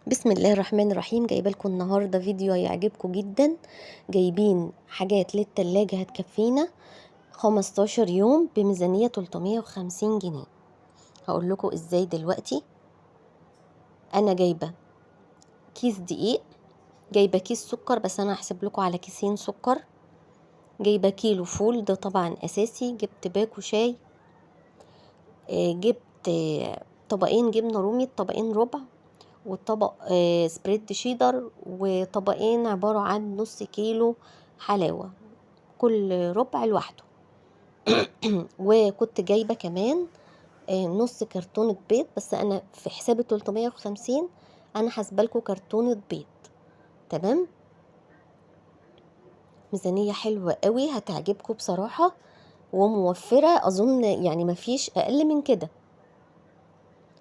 بسم الله الرحمن الرحيم. جايبه لكم النهارده فيديو هيعجبكم جدا. جايبين حاجات للتلاجة هتكفينا 15 يوم بميزانية 350 جنيه. هقول لكم ازاي دلوقتي. انا جايبه كيس دقيق، جايبه كيس سكر بس انا هحسب لكم على كيسين سكر، جايبه كيلو فول ده طبعا اساسي، جبت باكو شاي، جبت طبقين جبنه رومي، طبقين ربع، وطبق سبريد شيدر، وطبقين عبارة عن نص كيلو حلاوة، كل ربع لوحده. وكنت جايبة كمان نص كرتونة بيض، بس أنا في حساب 350 أنا حاسبالكوا كرتونة بيض. تمام، ميزانية حلوة قوي هتعجبكم بصراحة وموفرة، أظن يعني مفيش أقل من كده.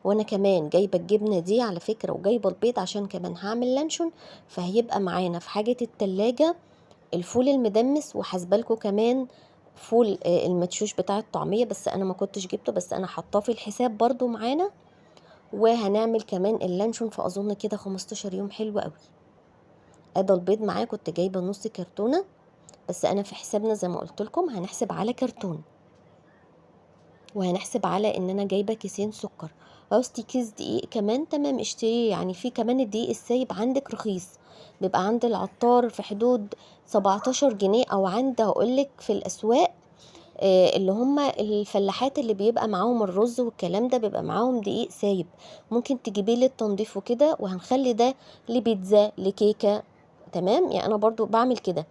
وانا كمان جايبه الجبنه دي على فكره، وجايبه البيض عشان كمان هعمل لانشون، فهيبقى معانا في حاجه التلاجة الفول المدمس، وحاسبالكوا كمان فول المدشوش بتاع الطعميه، بس انا ما كنتش جبته، بس انا حاطاه في الحساب برضو معانا. وهنعمل كمان اللانشون، فاظن كده 15 يوم حلو قوي. ادى البيض معاه، كنت جايبه نص كرتونه، بس انا في حسابنا زي ما قلت لكم هنحسب على كرتون، وهنحسب على ان انا جايبه كيسين سكر. عوزتي كيس دقيق كمان تمام اشتريه، يعني في كمان الدقيق السايب عندك رخيص، بيبقى عند العطار في حدود 17 جنيه، او عند هقولك في الاسواق اللي هم الفلاحات اللي بيبقى معاهم الرز والكلام ده، بيبقى معاهم دقيق سايب، ممكن تجيبيه للتنظيف وكده، وهنخلي ده لبيتزا لكيكه. تمام، يعني انا برضو بعمل كده،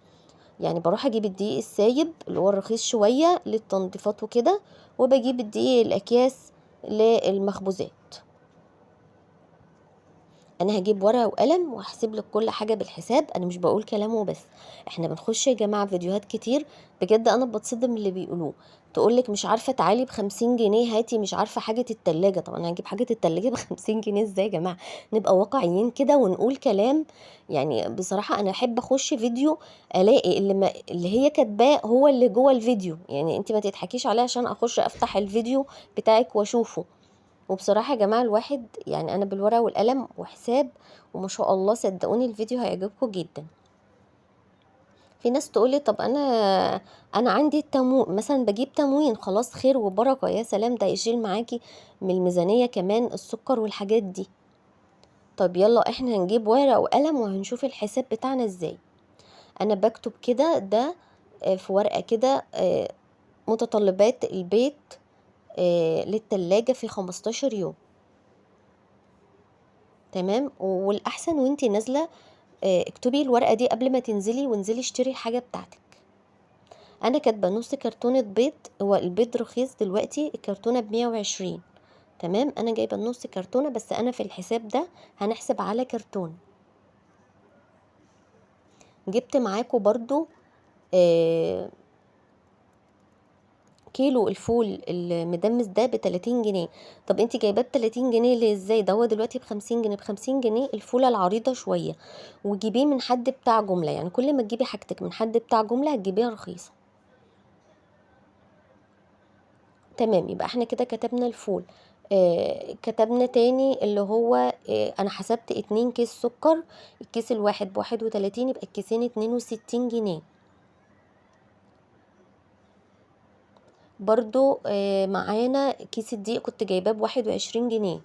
يعني بروح اجيب الدقيق السايب اللي هو الرخيص شوية للتنظيفات وكده، وبجيب الدقيق الاكياس للمخبوزات. انا هجيب ورقه وقلم وهحسب لك كل حاجه بالحساب، انا مش بقول كلام وبس، احنا بنخش يا جماعه فيديوهات كتير بجد انا بتصدم من اللي بيقولوه. تقولك مش عارفه تعالي ب50 جنيه هاتي مش عارفه حاجه التلاجة. طب انا هجيب حاجه التلاجة ب50 جنيه ازاي يا جماعه؟ نبقى واقعيين كده ونقول كلام. يعني بصراحه انا احب اخش فيديو الاقي اللي هي كاتباه هو اللي جوه الفيديو، يعني انت ما تضحكيش عليا عشان اخش افتح الفيديو بتاعك واشوفه. وبصراحة يا جماعة الواحد يعني أنا بالورقة والقلم وحساب، وما شاء الله صدقوني الفيديو هيعجبكم جدا. في ناس تقولي طب أنا عندي التموين مثلا، بجيب تموين خلاص خير وبركة، يا سلام ده يشيل معاكي من الميزانية كمان السكر والحاجات دي. طب يلا احنا هنجيب ورقة وقلم وهنشوف الحساب بتاعنا ازاي. أنا بكتب كده ده في ورقة كده متطلبات البيت للتلاجة في 15 يوم. تمام، والاحسن وانتي نازله اكتبي الورقه دي قبل ما تنزلي، وانزلي اشتري الحاجه بتاعتك. انا كاتبه نص كرتونه بيض، هو البيض رخيص دلوقتي الكرتونه ب120. تمام، انا جايبه النص كرتونه، بس انا في الحساب ده هنحسب على كرتون. جبت معاكم برضو آه كيلو الفول المدمس ده ب30 جنيه. طب انتي جايباه ب30 جنيه ليه؟ ازاي ده هو دلوقتي ب50 جنيه؟ ب50 جنيه الفولة العريضة شوية، وجيبيه من حد بتاع جملة، يعني كل ما تجيبي حاجتك من حد بتاع جملة هتجيبيها رخيصة. تمام، يبقى احنا كده كتبنا الفول. كتبنا تاني اللي هو انا حسبت 2 كيس سكر، الكيس الواحد ب31، يبقى الكيسين 62 جنيه. برضو معانا كيس الدقيق كنت جايباه ب21 جنيه.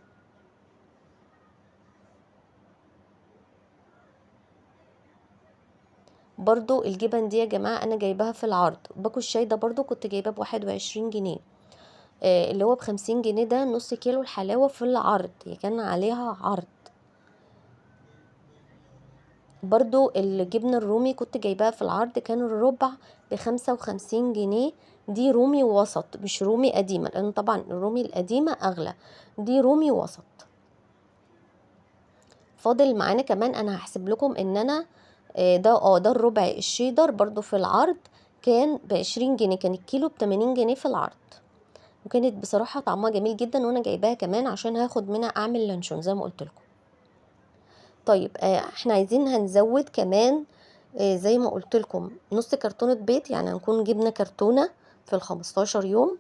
برضو الجبن دي يا جماعة انا جايباها في العرض، باكو الشاي ده برضو كنت جايباه ب21 جنيه. اللي هو ب50 جنيه ده نص كيلو الحلاوة في العرض، هي كان عليها عرض. برضو الجبنة الرومي كنت جايباها في العرض، كان الربع ب55 جنيه. دي رومي وسط مش رومي قديمة، لان طبعا الرومي القديمة اغلى، دي رومي وسط. فاضل معانا كمان، انا هحسب لكم ان انا ده الربع الشيدر برضو في العرض، كان ب20 جنيه، كان الكيلو ب80 جنيه في العرض، وكانت بصراحة طعمها جميل جدا، وانا جايباها كمان عشان هاخد منها اعمل لانشون زي ما قلت لكم. طيب احنا عايزين هنزود كمان زي ما قلت لكم نص كرتونة بيض، يعني هنكون جبنا كرتونة في ال15 يوم،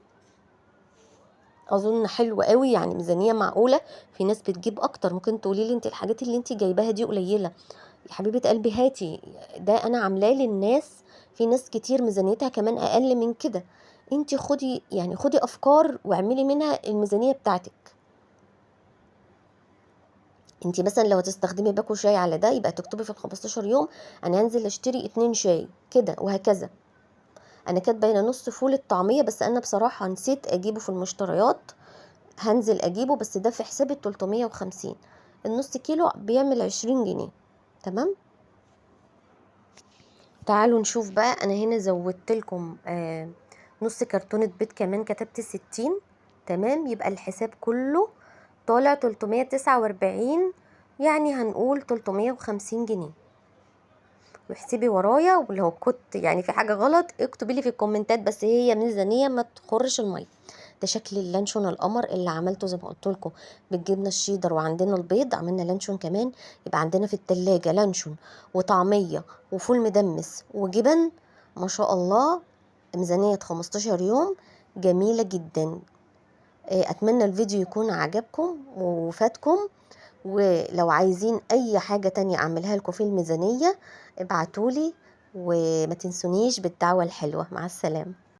اظن حلو قوي، يعني ميزانيه معقوله. في ناس بتجيب اكتر، ممكن تقولي لي انت الحاجات اللي انت جايباها دي قليله. يا حبيبه قلبي هاتي، ده انا عاملاه للناس. في ناس كتير ميزانيتها كمان اقل من كده. انت خدي يعني خدي افكار واعملي منها الميزانيه بتاعتك. انت مثلا لو هتستخدمي باكو شاي على ده، يبقى تكتبي في ال15 يوم انا هنزل اشتري 2 شاي كده وهكذا. انا كاتبه هنا نص فول الطعميه، بس انا بصراحه نسيت اجيبه في المشتريات. هنزل اجيبه، بس ده في حساب ال 350. النص كيلو بيعمل 20 جنيه. تمام. تعالوا نشوف بقى، انا هنا زودت لكم نص كرتونة بيض كمان، كتبت 60. تمام، يبقى الحساب كله طالع 349، يعني هنقول 350 جنيه. واحسبي ورايا، ولو كنت يعني في حاجة غلط اكتبي لي في الكومنتات، بس هي ميزانية ما تخرش المية. ده شكل اللانشون القمر اللي عملته زي ما قلت لكم بالجبنه الشيدر، وعندنا البيض، عملنا لانشون كمان. يبقى عندنا في التلاجة لانشون وطعميه وفول مدمس وجبن. ما شاء الله. ميزانيه 15 يوم جميله جدا. اتمنى الفيديو يكون عجبكم وفاتكم. ولو عايزين اي حاجه تانية اعملها لكم في الميزانيه ابعتولي، وما تنسونيش بالدعوه الحلوه. مع السلامه.